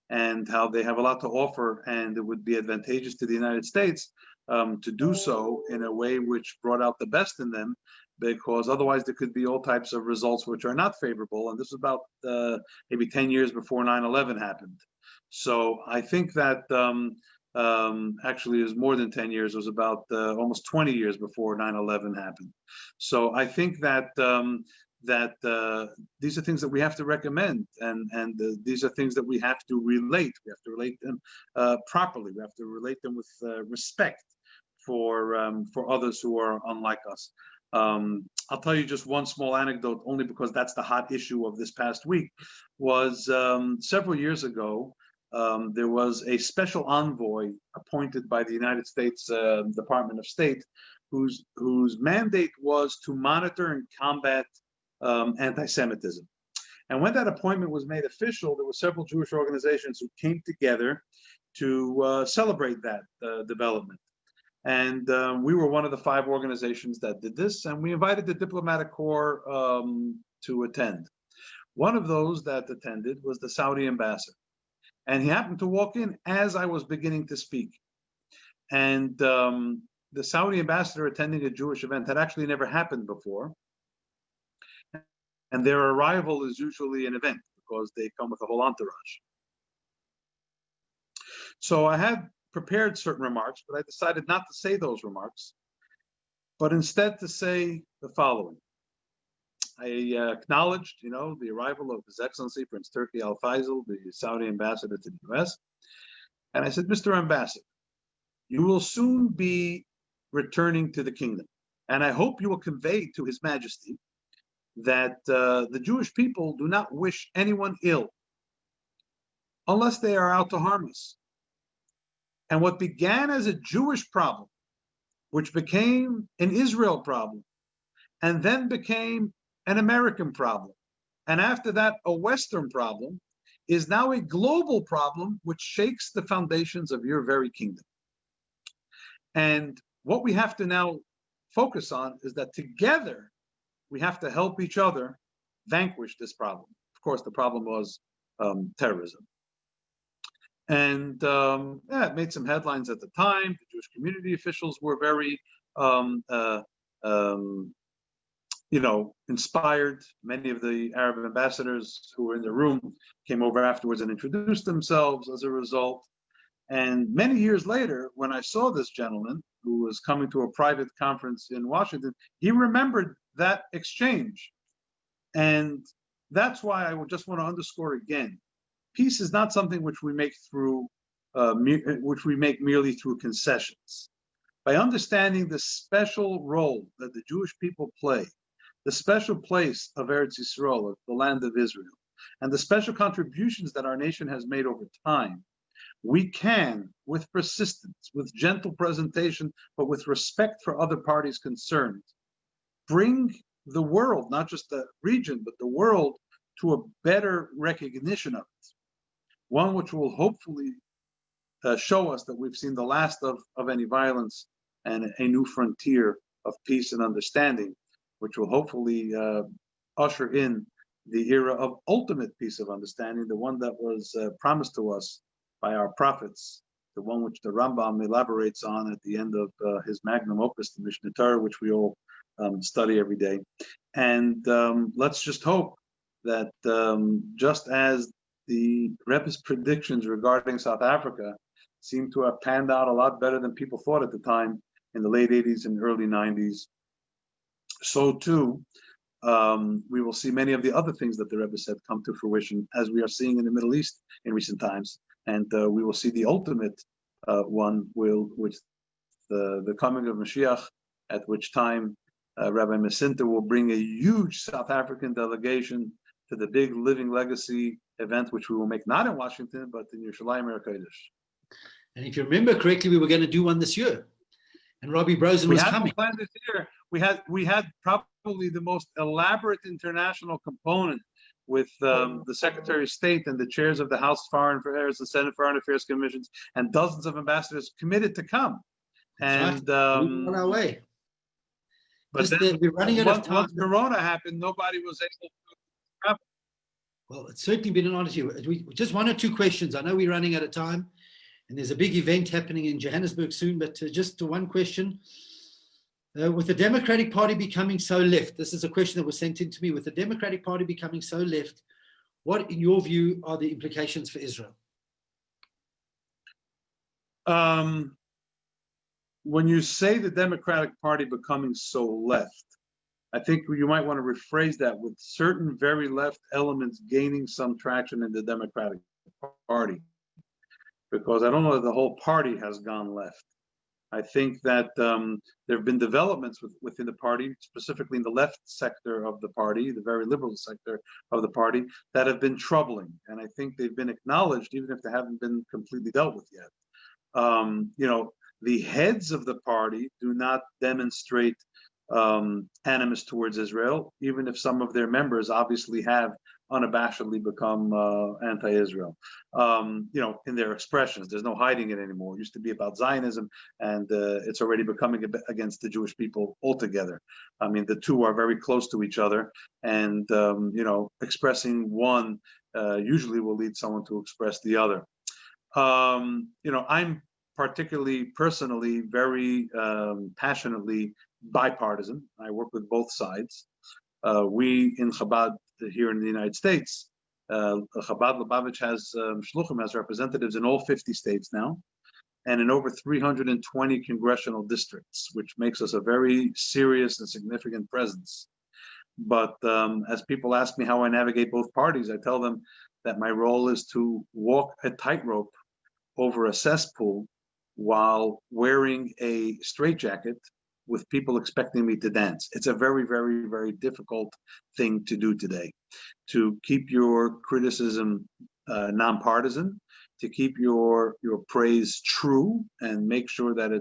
and how they have a lot to offer, and it would be advantageous to the United States to do so in a way which brought out the best in them, because otherwise there could be all types of results which are not favorable. And this was about maybe 10 years before 9/11 happened. So I think that actually it was more than 10 years. It was about almost 20 years before 9/11 happened. So I think that these are things that we have to recommend, and these are things that we have to relate. We have to relate them properly. We have to relate them with respect for others who are unlike us. I'll tell you just one small anecdote, only because that's the hot issue of this past week. Was several years ago, there was a special envoy appointed by the United States Department of State, whose mandate was to monitor and combat anti-Semitism. And when that appointment was made official, there were several Jewish organizations who came together to celebrate that development. And we were one of the 5 organizations that did this, and we invited the diplomatic corps to attend. One of those that attended was the Saudi ambassador, and he happened to walk in as I was beginning to speak. And the Saudi ambassador attending a Jewish event had actually never happened before, and their arrival is usually an event because they come with a whole entourage. So I had prepared certain remarks, but I decided not to say those remarks, but instead to say the following. I acknowledged, the arrival of His Excellency Prince Turki Al Faisal, the Saudi ambassador to the U.S., and I said, Mr. Ambassador, you will soon be returning to the kingdom, and I hope you will convey to His Majesty that the Jewish people do not wish anyone ill unless they are out to harm us. And what began as a Jewish problem, which became an Israel problem, and then became an American problem, and after that a Western problem, is now a global problem which shakes the foundations of your very kingdom. And what we have to now focus on is that together we have to help each other vanquish this problem. Of course, the problem was terrorism. And it made some headlines at the time. The Jewish community officials were very inspired. Many of the Arab ambassadors who were in the room came over afterwards and introduced themselves as a result. And many years later, when I saw this gentleman who was coming to a private conference in Washington, he remembered that exchange. And that's why I would just want to underscore again, peace is not something which we make merely through concessions. By understanding the special role that the Jewish people play, the special place of Eretz Yisrael, of the land of Israel, and the special contributions that our nation has made over time, we can, with persistence, with gentle presentation, but with respect for other parties concerned, bring the world, not just the region, but the world, to a better recognition of it. One which will hopefully show us that we've seen the last of any violence and a new frontier of peace and understanding, which will hopefully usher in the era of ultimate peace of understanding, the one that was promised to us by our prophets, the one which the Rambam elaborates on at the end of his magnum opus, the Mishneh Torah, which we all study every day. And let's just hope that just as the Rebbe's predictions regarding South Africa seem to have panned out a lot better than people thought at the time in the late 80s and early 90s, so too we will see many of the other things that the Rebbe said come to fruition, as we are seeing in the Middle East in recent times. And we will see the ultimate one, which the coming of Mashiach, at which time Rabbi Mesinta will bring a huge South African delegation to the big Living Legacy event, which we will make not in Washington, but in Yerushalayim Kodesh. And if you remember correctly, we were going to do one this year, and Robbie Brosen was coming. We had planned this year. We had probably the most elaborate international component with the Secretary of State and the chairs of the House Foreign Affairs, the Senate Foreign Affairs Commissions, and dozens of ambassadors committed to come. That's And right. We're on our way. But Just then, we're running out of time. once Corona happened, nobody was able to. Well, it's certainly been an honor to you. Just one or two questions. I know we're running out of time, and there's a big event happening in Johannesburg soon, but just one question. With the Democratic Party becoming so left, this is a question that was sent in to me, with the Democratic Party becoming so left, what, in your view, are the implications for Israel? When you say the Democratic Party becoming so left, I think you might want to rephrase that with certain very left elements gaining some traction in the Democratic Party, because I don't know that the whole party has gone left. I think that there have been developments within the party, specifically in the left sector of the party, the very liberal sector of the party, that have been troubling. And I think they've been acknowledged, even if they haven't been completely dealt with yet. The heads of the party do not demonstrate animus towards Israel, even if some of their members obviously have unabashedly become anti-Israel. In their expressions, there's no hiding it anymore. It used to be about Zionism, and it's already becoming against the Jewish people altogether. I mean, the two are very close to each other, and expressing one usually will lead someone to express the other. I'm particularly, personally, very passionately bipartisan. I work with both sides. We in Chabad here in the United States, Chabad Lubavitch has shluchim, has representatives in all 50 states now, and in over 320 congressional districts, which makes us a very serious and significant presence. But as people ask me how I navigate both parties, I tell them that my role is to walk a tightrope over a cesspool while wearing a straitjacket with people expecting me to dance. It's a very, very, very difficult thing to do today. To keep your criticism nonpartisan, to keep your praise true, and make sure that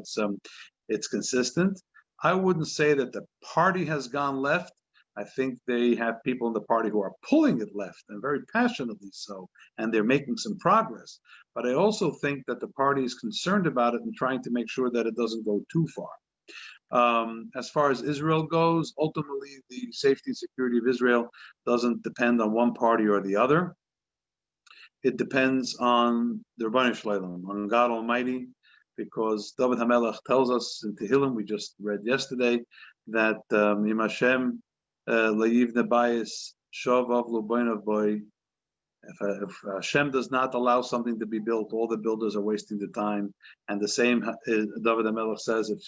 it's consistent. I wouldn't say that the party has gone left. I think they have people in the party who are pulling it left, and very passionately so, and they're making some progress. But I also think that the party is concerned about it and trying to make sure that it doesn't go too far. As far as Israel goes, ultimately the safety and security of Israel doesn't depend on one party or the other. It depends on the Rebbeinu Shalom, on God Almighty, because David HaMelech tells us in Tehillim, we just read yesterday, that Im Hashem Leiv Nebayis Shovav Luboinav Boy. If Hashem does not allow something to be built, all the builders are wasting the time. And the same David HaMelech says, if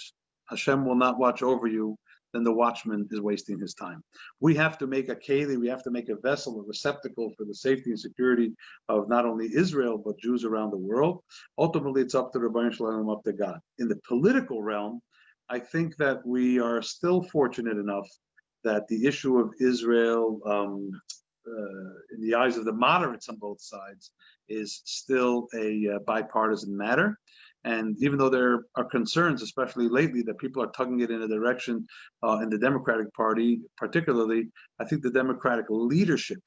Hashem will not watch over you, then the watchman is wasting his time. We have to make a keli, we have to make a vessel, a receptacle for the safety and security of not only Israel, but Jews around the world. Ultimately, it's up to Rabbi Shalom, up to God. In the political realm, I think that we are still fortunate enough that the issue of Israel, in the eyes of the moderates on both sides, is still a bipartisan matter. And even though there are concerns, especially lately, that people are tugging it in a direction in the Democratic Party, particularly, I think the Democratic leadership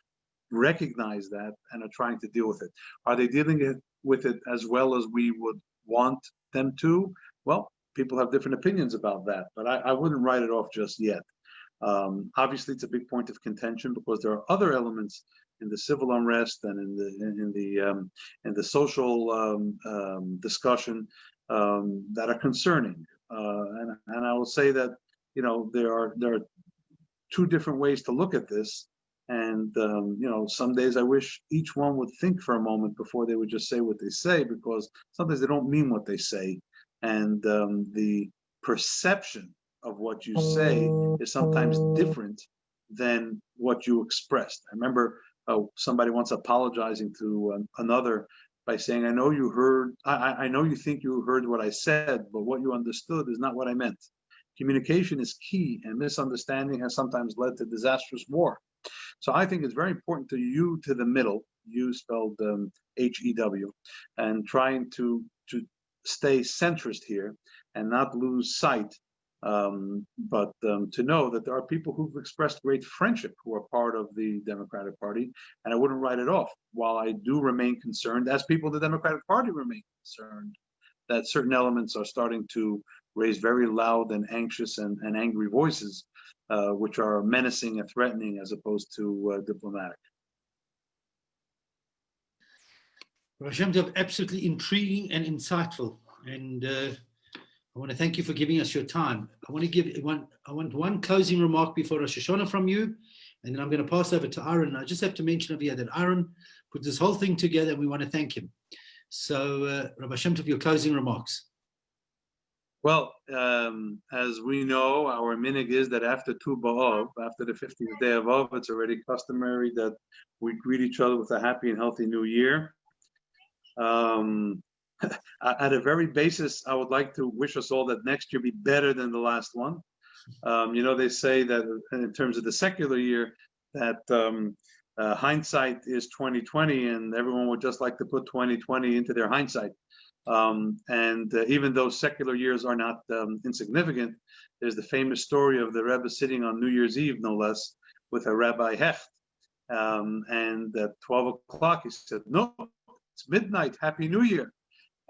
recognize that and are trying to deal with it. Are they dealing with it as well as we would want them to? Well, people have different opinions about that, but I wouldn't write it off just yet. Obviously, it's a big point of contention because there are other elements in the civil unrest and in the social discussion that are concerning. And I will say that there are two different ways to look at this. And some days I wish each one would think for a moment before they would just say what they say, because sometimes they don't mean what they say, and the perception of what you say is sometimes different than what you expressed. I remember somebody once apologizing to another by saying, I know you think you heard what I said, but what you understood is not what I meant. Communication is key, and misunderstanding has sometimes led to disastrous war. So I think it's very important to the middle, you spelled H-E-W, and trying to stay centrist here and not lose sight, but to know that there are people who've expressed great friendship who are part of the Democratic Party, and I wouldn't write it off. While I do remain concerned, as people in the Democratic Party remain concerned, that certain elements are starting to raise very loud and anxious and angry voices, which are menacing and threatening as opposed to diplomatic. Hashem Tov, absolutely intriguing and insightful. And I want to thank you for giving us your time. I want one closing remark before Rosh Hashanah from you, and then I'm going to pass over to Aaron. I just have to mention over here that Aaron put this whole thing together, and we want to thank him. So, Rabbi Shem Tov, your closing remarks. Well, as we know, our minig is that after Tu B'Av, after the 50th day of Av, it's already customary that we greet each other with a happy and healthy new year. At a very basis, I would like to wish us all that next year be better than the last one. They say that in terms of the secular year, that hindsight is 2020, and everyone would just like to put 2020 into their hindsight. And even though secular years are not insignificant, there's the famous story of the Rebbe sitting on New Year's Eve, no less, with a Rabbi Hecht. And at 12 o'clock, he said, "No, it's midnight. Happy New Year."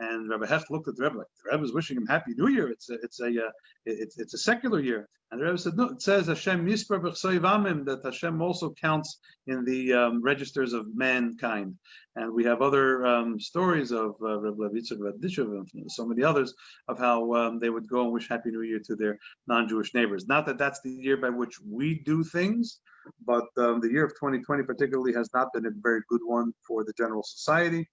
And Rabbi Hecht looked at the Rebbe like, the Rebbe is wishing him Happy New Year. It's a secular year. And the Rebbe said, no, it says Hashem Yisper B'Chsoiv Amim, that Hashem also counts in the registers of mankind. And we have other stories of Rabbi Levitzuk Radishev and so many others of how they would go and wish Happy New Year to their non-Jewish neighbors. Not that that's the year by which we do things, but the year of 2020 particularly has not been a very good one for the general society.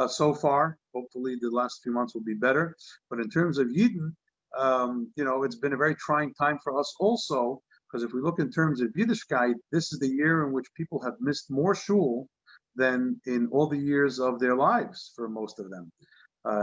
So far, hopefully the last few months will be better. But in terms of Yidden, it's been a very trying time for us also, because if we look in terms of Yiddishkeit, this is the year in which people have missed more shul than in all the years of their lives for most of them.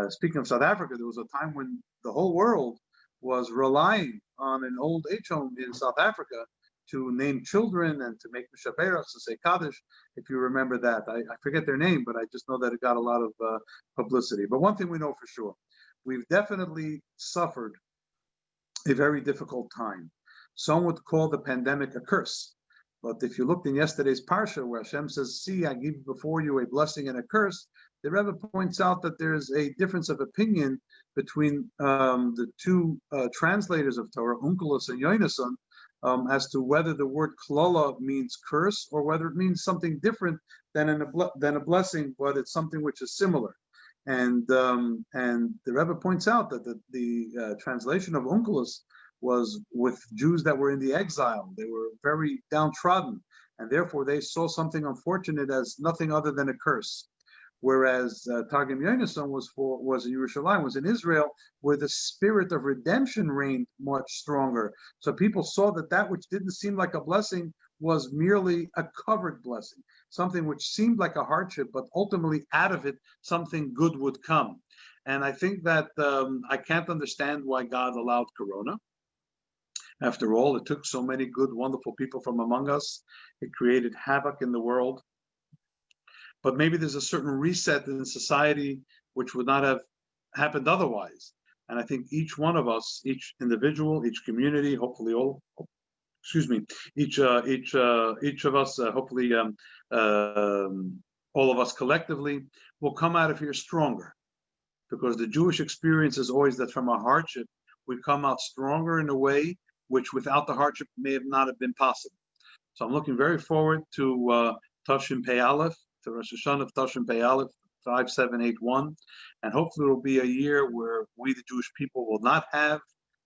Speaking of South Africa, there was a time when the whole world was relying on an old age home in South Africa to name children and to make Mishaberach, to say Kaddish, if you remember that. I forget their name, but I just know that it got a lot of publicity. But one thing we know for sure, we've definitely suffered a very difficult time. Some would call the pandemic a curse. But if you looked in yesterday's Parsha, where Hashem says, see, I give before you a blessing and a curse, the Rebbe points out that there's a difference of opinion between the two translators of Torah, Onkelos and Yonason, as to whether the word klala means curse or whether it means something different than a blessing, but it's something which is similar. And the Rebbe points out that the translation of Onkelos was with Jews that were in the exile. They were very downtrodden, and therefore they saw something unfortunate as nothing other than a curse. Whereas Targum Yonason was in Yerushalayim, was in Israel, where the spirit of redemption reigned much stronger. So people saw that which didn't seem like a blessing was merely a covered blessing, something which seemed like a hardship, but ultimately out of it, something good would come. And I think that I can't understand why God allowed Corona. After all, it took so many good, wonderful people from among us. It created havoc in the world. But maybe there's a certain reset in society which would not have happened otherwise. And I think each one of us, each individual, each community, hopefully all, each of us, hopefully all of us collectively, will come out of here stronger. Because the Jewish experience is always that from a hardship, we come out stronger in a way which without the hardship may have not have been possible. So I'm looking very forward to Tafshin Pei Aleph, to Rosh Hashanah of Tafshin Pei Aleph, 5781, and hopefully it will be a year where we, the Jewish people, will not have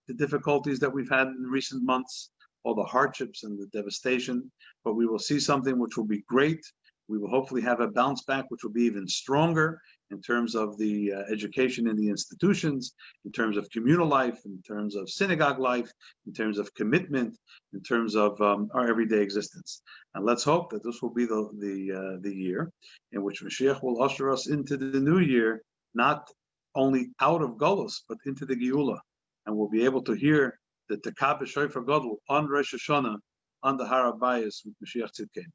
the difficulties that we've had in recent months, all the hardships and the devastation, but we will see something which will be great. We will hopefully have a bounce back, which will be even stronger in terms of the education in the institutions, in terms of communal life, in terms of synagogue life, in terms of commitment, in terms of our everyday existence. And let's hope that this will be the year in which Mashiach will usher us into the new year, not only out of Golus, but into the Geula. And we'll be able to hear the Tekabeh Shofar Gadol on Rosh Hashanah, on the Har HaBayis with Mashiach Tzidkein.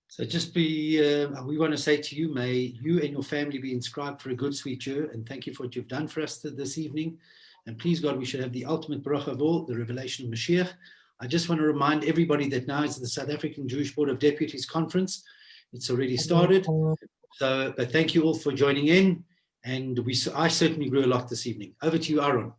So we want to say to you, may you and your family be inscribed for a good, sweet year. And thank you for what you've done for us this evening. And please, God, we should have the ultimate bracha of all, the revelation of Mashiach. I just want to remind everybody that now is the South African Jewish Board of Deputies Conference. It's already started. But thank you all for joining in. And I certainly grew a lot this evening. Over to you, Aaron.